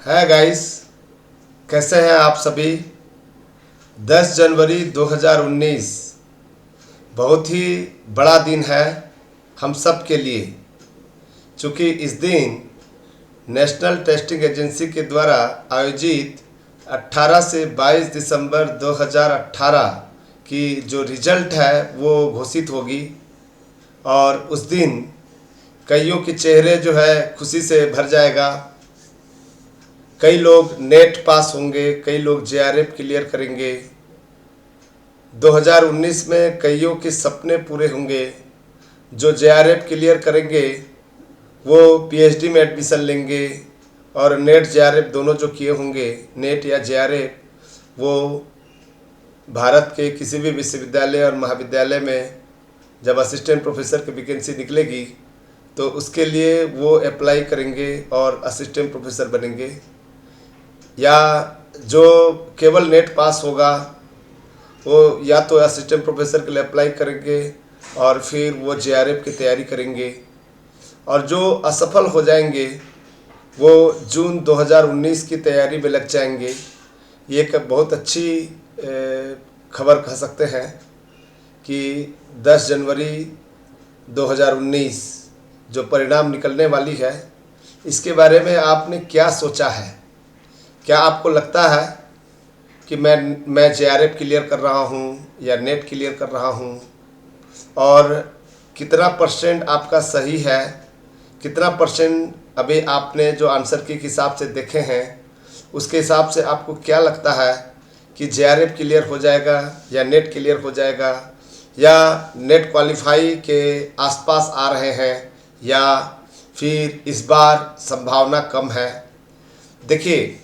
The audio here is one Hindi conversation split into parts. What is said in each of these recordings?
है गाइस, कैसे हैं आप सभी। 10 जनवरी 2019 बहुत ही बड़ा दिन है हम सब के लिए, क्योंकि इस दिन नेशनल टेस्टिंग एजेंसी के द्वारा आयोजित 18 से 22 दिसंबर 2018 की जो रिजल्ट है वो घोषित होगी। और उस दिन कईयों के चेहरे जो है खुशी से भर जाएगा। कई लोग नेट पास होंगे, कई लोग जेआरएफ क्लियर करेंगे। 2019 में कईयों के सपने पूरे होंगे। जो जेआरएफ क्लियर करेंगे वो पीएचडी में एडमिशन लेंगे, और नेट जेआरएफ दोनों जो किए होंगे, नेट या जेआरएफ, वो भारत के किसी भी विश्वविद्यालय और महाविद्यालय में जब असिस्टेंट प्रोफेसर की वैकेंसी निकलेगी तो उसके लिए वो अप्लाई करेंगे और असिस्टेंट प्रोफेसर बनेंगे। या जो केवल नेट पास होगा वो या तो असिस्टेंट प्रोफेसर के लिए अप्लाई करेंगे और फिर वो जेआरएफ की तैयारी करेंगे। और जो असफल हो जाएंगे वो जून 2019 की तैयारी में लग जाएंगे। ये एक बहुत अच्छी खबर कह सकते हैं कि 10 जनवरी 2019 जो परिणाम निकलने वाली है, इसके बारे में आपने क्या सोचा है। क्या आपको लगता है कि मैं जेआरएफ क्लियर कर रहा हूँ या नेट क्लियर कर रहा हूँ, और कितना परसेंट आपका सही है, कितना परसेंट अभी आपने जो आंसर के हिसाब से देखे हैं उसके हिसाब से आपको क्या लगता है कि जेआरएफ क्लियर हो जाएगा या नेट क्लियर हो जाएगा, या नेट क्वालिफाई के आसपास आ रहे हैं, या फिर इस बार संभावना कम है। देखिए,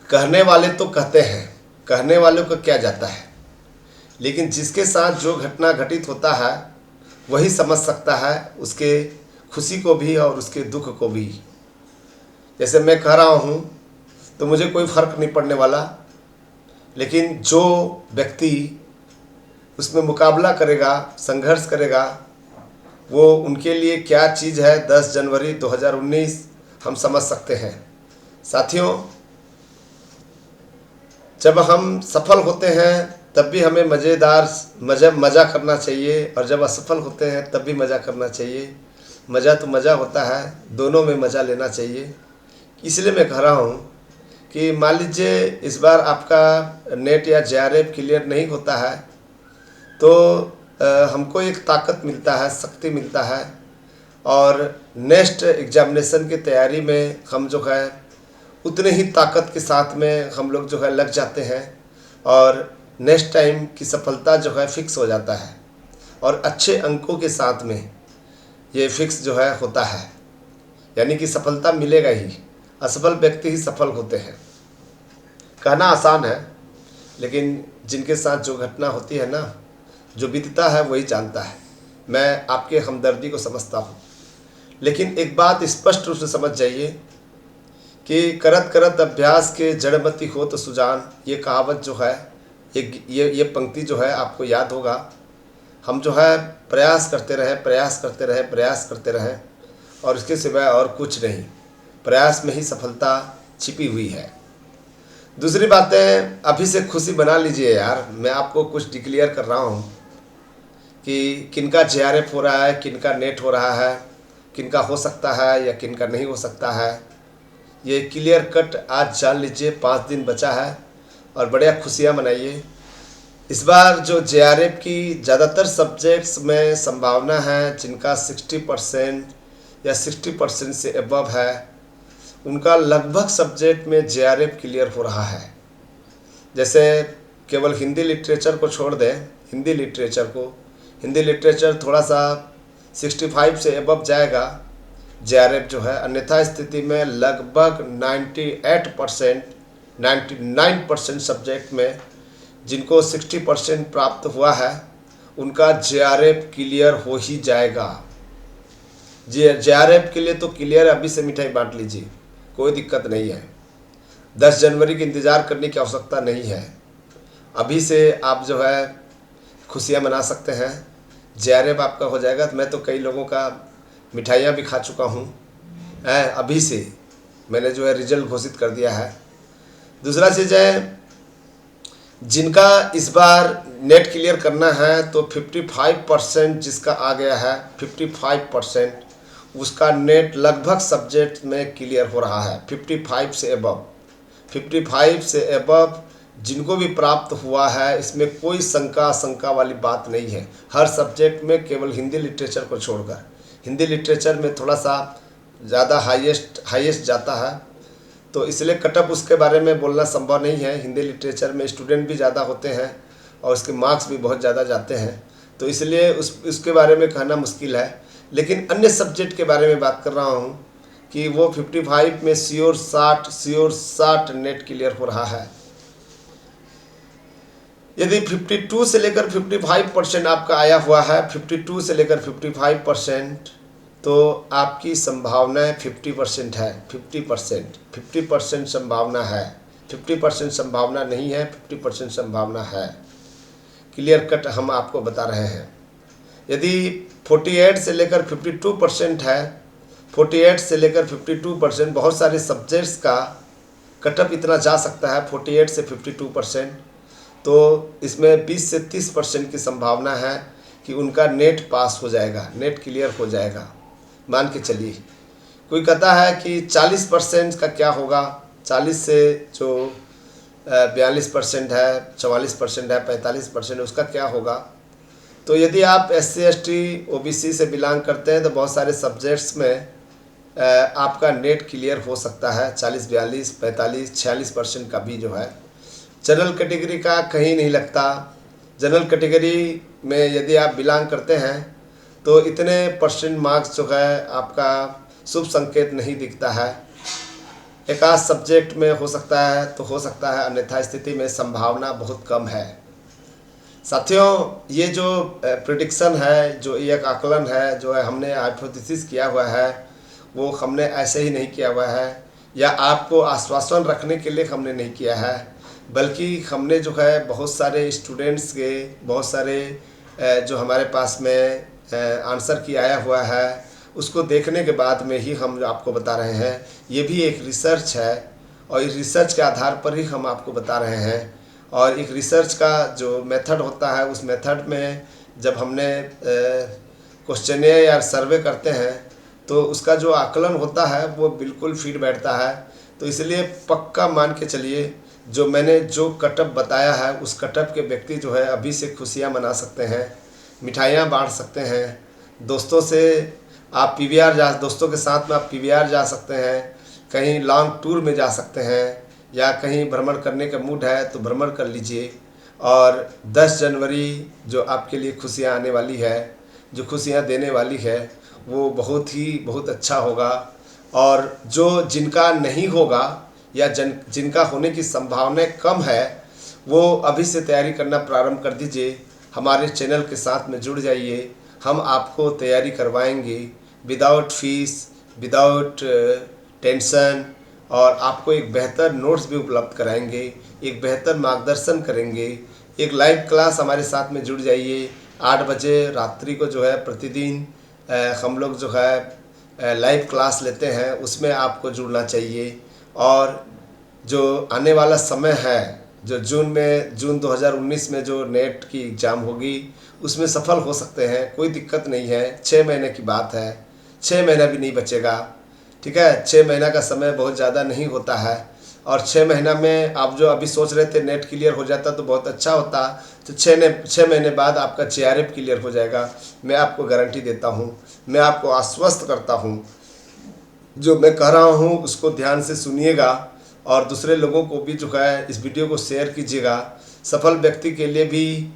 कहने वाले तो कहते हैं, कहने वालों को क्या जाता है, लेकिन जिसके साथ जो घटना घटित होता है वही समझ सकता है उसके खुशी को भी और उसके दुख को भी। जैसे मैं कह रहा हूँ तो मुझे कोई फ़र्क नहीं पड़ने वाला, लेकिन जो व्यक्ति उसमें मुकाबला करेगा, संघर्ष करेगा, वो उनके लिए क्या चीज़ है 10 जनवरी 2019 हम समझ सकते हैं। साथियों, जब हम सफल होते हैं तब भी हमें मज़ा करना चाहिए, और जब असफल होते हैं तब भी मज़ा करना चाहिए। मज़ा तो मज़ा होता है, दोनों में मज़ा लेना चाहिए। इसलिए मैं कह रहा हूँ कि मान लीजिए इस बार आपका नेट या जेआरएफ क्लियर नहीं होता है तो हमको एक ताकत मिलता है, शक्ति मिलता है, और नेक्स्ट एग्जामिनेशन की तैयारी में हम जो है उतने ही ताकत के साथ में हम लोग जो है लग जाते हैं, और नेक्स्ट टाइम की सफलता जो है फिक्स हो जाता है, और अच्छे अंकों के साथ में ये फिक्स जो है होता है। यानी कि सफलता मिलेगा ही, असफल व्यक्ति ही सफल होते हैं। कहना आसान है, लेकिन जिनके साथ जो घटना होती है ना, जो बीतता है वही जानता है। मैं आपके हमदर्दी को समझता हूँ, लेकिन एक बात स्पष्ट रूप से समझ जाइए कि करत करत अभ्यास के जड़मति हो तो सुजान, ये कहावत जो है, ये पंक्ति जो है आपको याद होगा। हम जो है प्रयास करते रहें, प्रयास करते रहें, प्रयास करते रहें, और इसके सिवाय और कुछ नहीं। प्रयास में ही सफलता छिपी हुई है। दूसरी बात है, अभी से खुशी बना लीजिए यार। मैं आपको कुछ डिक्लेयर कर रहा हूँ कि किनका जेआरएफ हो रहा है, किनका नेट हो रहा है, किनका हो सकता है या किनका नहीं हो सकता है। ये क्लियर कट आज जान लीजिए। 5 दिन बचा है और बढ़िया खुशियाँ मनाइए। इस बार जो जेआरएफ की ज़्यादातर सब्जेक्ट्स में संभावना है, जिनका 60% या 60% से अबव है, उनका लगभग सब्जेक्ट में जेआरएफ क्लियर हो रहा है। जैसे केवल हिंदी लिटरेचर को छोड़ दें, हिंदी लिटरेचर थोड़ा सा 65 से अबव जाएगा जेआरएफ जो है। अन्यथा स्थिति में लगभग 99% सब्जेक्ट में जिनको 60% प्राप्त हुआ है उनका जेआरएफ क्लियर हो ही जाएगा। जेआरएफ के लिए तो क्लियर अभी से मिठाई बांट लीजिए, कोई दिक्कत नहीं है। 10 जनवरी की इंतज़ार करने की आवश्यकता नहीं है। अभी से आप जो है खुशियाँ मना सकते हैं, जेआरएफ आपका हो जाएगा। मैं तो कई लोगों का मिठाइयाँ भी खा चुका हूँ अभी से। मैंने जो है रिजल्ट घोषित कर दिया है। दूसरा चीज़ है, जिनका इस बार नेट क्लियर करना है तो 55% जिसका आ गया है, 55% उसका नेट लगभग सब्जेक्ट में क्लियर हो रहा है। 55 से एबव जिनको भी प्राप्त हुआ है, इसमें कोई शंका वाली बात नहीं है। हर सब्जेक्ट में, केवल हिंदी लिटरेचर को छोड़कर, हिंदी लिटरेचर में थोड़ा सा ज़्यादा हाईएस्ट जाता है, तो इसलिए कटअप उसके बारे में बोलना संभव नहीं है। हिंदी लिटरेचर में स्टूडेंट भी ज़्यादा होते हैं और उसके मार्क्स भी बहुत ज़्यादा जाते हैं, तो इसलिए उसके बारे में कहना मुश्किल है। लेकिन अन्य सब्जेक्ट के बारे में बात कर रहा हूँ कि वो 55 में श्योर 60 नेट क्लियर हो रहा है। यदि 52 से लेकर 55% आपका आया हुआ है, 52 से लेकर 55%, तो आपकी संभावना 50% है। 50% संभावना है। 50% संभावना नहीं है, 50% संभावना है। क्लियर कट हम आपको बता रहे हैं। यदि 48 से लेकर 52% है, 48 से लेकर 52%, बहुत सारे सब्जेक्ट्स का कटअप इतना जा सकता है 48 से 52%, तो इसमें 20 से 30% की संभावना है कि उनका नेट पास हो जाएगा, नेट क्लियर हो जाएगा। मान के चलिए कोई कहता है कि 40% का क्या होगा, 40 से जो 42% है, 44% है, 45% उसका क्या होगा। तो यदि आप SC ST OBC से बिलोंग करते हैं तो बहुत सारे सब्जेक्ट्स में आपका नेट क्लियर हो सकता है। 40, 42, 45, 46% का भी जो है। जनरल कैटेगरी का कहीं नहीं लगता। जनरल कैटेगरी में यदि आप बिलोंग करते हैं तो इतने % मार्क्स जो है आपका शुभ संकेत नहीं दिखता है। एक आध सब्जेक्ट में हो सकता है तो हो सकता है, अन्यथा स्थिति में संभावना बहुत कम है। साथियों, ये जो प्रेडिक्शन है, जो एक आकलन है, जो है हमने हाइपोथेसिस किया हुआ है, वो हमने ऐसे ही नहीं किया हुआ है या आपको आश्वासन रखने के लिए हमने नहीं किया है, बल्कि हमने जो है बहुत सारे स्टूडेंट्स के, बहुत सारे जो हमारे पास में आंसर की आया हुआ है, उसको देखने के बाद में ही हम आपको बता रहे हैं। ये भी एक रिसर्च है और इस रिसर्च के आधार पर ही हम आपको बता रहे हैं। और एक रिसर्च का जो मेथड होता है, उस मेथड में जब हमने क्वेश्चनियर या सर्वे करते हैं तो उसका जो आकलन होता है वो बिल्कुल फिट बैठता है। तो इसलिए पक्का मान के चलिए, जो मैंने जो कटअप बताया है उस कटअप के व्यक्ति जो है अभी से खुशियाँ मना सकते हैं, मिठाइयाँ बांट सकते हैं, दोस्तों से आप दोस्तों के साथ में आप PVR जा सकते हैं, कहीं लॉन्ग टूर में जा सकते हैं, या कहीं भ्रमण करने का मूड है तो भ्रमण कर लीजिए। और 10 जनवरी जो आपके लिए खुशियाँ आने वाली है, जो खुशियाँ देने वाली है, वो बहुत अच्छा होगा। और जिनका नहीं होगा या जिनका होने की संभावना कम है, वो अभी से तैयारी करना प्रारंभ कर दीजिए। हमारे चैनल के साथ में जुड़ जाइए, हम आपको तैयारी करवाएंगे विदाउट फीस, विदाउट टेंशन, और आपको एक बेहतर नोट्स भी उपलब्ध कराएंगे, एक बेहतर मार्गदर्शन करेंगे। एक लाइव क्लास हमारे साथ में जुड़ जाइए। 8 बजे रात्रि को जो है प्रतिदिन हम लोग जो है लाइव क्लास लेते हैं, उसमें आपको जुड़ना चाहिए। और जो आने वाला समय है, जो जून 2019 में जो नेट की एग्ज़ाम होगी, उसमें सफल हो सकते हैं, कोई दिक्कत नहीं है। 6 महीने की बात है, 6 महीना भी नहीं बचेगा, ठीक है। 6 महीना का समय बहुत ज़्यादा नहीं होता है, और 6 महीना में आप जो अभी सोच रहे थे नेट क्लियर हो जाता तो बहुत अच्छा होता, तो 6 महीने बाद आपका JRF क्लियर हो जाएगा। मैं आपको गारंटी देता हूँ, मैं आपको आश्वस्त करता हूँ। जो मैं कह रहा हूँ उसको ध्यान से सुनिएगा और दूसरे लोगों को भी जो है इस वीडियो को शेयर कीजिएगा। सफल व्यक्ति के लिए भी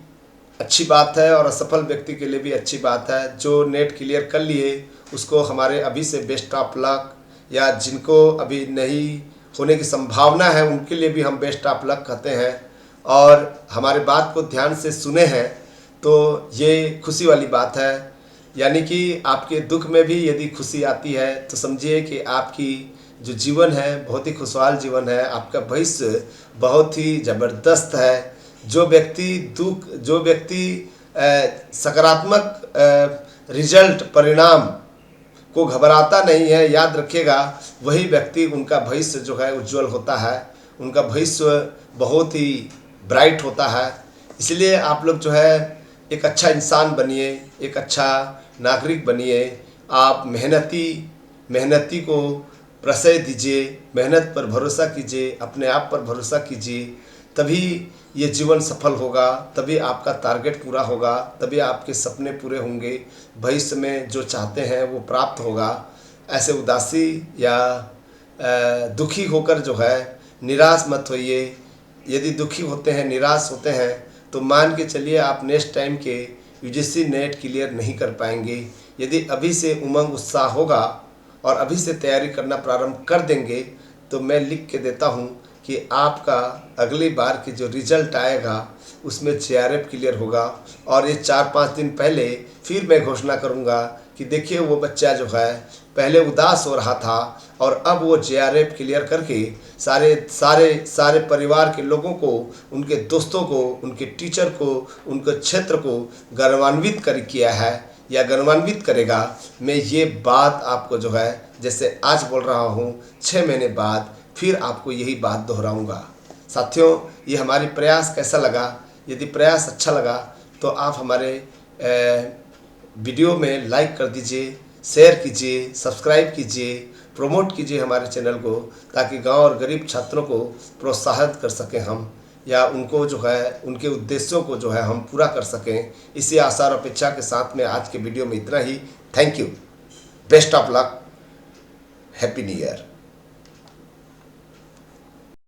अच्छी बात है और असफल व्यक्ति के लिए भी अच्छी बात है। जो नेट क्लियर कर लिए उसको हमारे अभी से बेस्ट ऑफ लक, या जिनको अभी नहीं होने की संभावना है उनके लिए भी हम बेस्ट ऑफ लक कहते हैं। और हमारे बात को ध्यान से सुने हैं तो ये खुशी वाली बात है। यानी कि आपके दुख में भी यदि खुशी आती है तो समझिए कि आपकी जो जीवन है बहुत ही खुशहाल जीवन है, आपका भविष्य बहुत ही ज़बरदस्त है। जो व्यक्ति सकारात्मक रिजल्ट, परिणाम को घबराता नहीं है, याद रखिएगा, वही व्यक्ति उनका भविष्य जो है उज्जवल होता है, उनका भविष्य बहुत ही ब्राइट होता है। इसलिए आप लोग जो है एक अच्छा इंसान बनिए, एक अच्छा नागरिक बनिए। आप मेहनती को प्रश्रय दीजिए, मेहनत पर भरोसा कीजिए, अपने आप पर भरोसा कीजिए, तभी ये जीवन सफल होगा, तभी आपका टारगेट पूरा होगा, तभी आपके सपने पूरे होंगे, भविष्य में जो चाहते हैं वो प्राप्त होगा। ऐसे उदासी या दुखी होकर जो है निराश मत होइए। यदि दुखी होते हैं, निराश होते हैं, तो मान के चलिए आप नेक्स्ट टाइम के यूजीसी नेट क्लियर नहीं कर पाएंगे। यदि अभी से उमंग उत्साह होगा और अभी से तैयारी करना प्रारंभ कर देंगे, तो मैं लिख के देता हूँ कि आपका अगली बार की जो रिजल्ट आएगा उसमें जेआरएफ क्लियर होगा। और ये 4-5 दिन पहले फिर मैं घोषणा करूँगा कि देखिए वो बच्चा जो है पहले उदास हो रहा था और अब वो जेआरएफ क्लियर करके सारे परिवार के लोगों को, उनके दोस्तों को, उनके टीचर को, उनके क्षेत्र को गौरवान्वित किया है या गौरवान्वित करेगा। मैं ये बात आपको जो है जैसे आज बोल रहा हूँ, 6 महीने बाद फिर आपको यही बात दोहराऊंगा। साथियों, ये हमारी प्रयास कैसा लगा? यदि प्रयास अच्छा लगा तो आप हमारे वीडियो में लाइक कर दीजिए, शेयर कीजिए, सब्सक्राइब कीजिए, प्रमोट कीजिए हमारे चैनल को, ताकि गांव और गरीब छात्रों को प्रोत्साहित कर सकें हम, या उनको जो है उनके उद्देश्यों को जो है हम पूरा कर सकें। इसी आशा और अपेक्षा के साथ में आज के वीडियो में इतना ही। Thank you, best of luck, happy new year.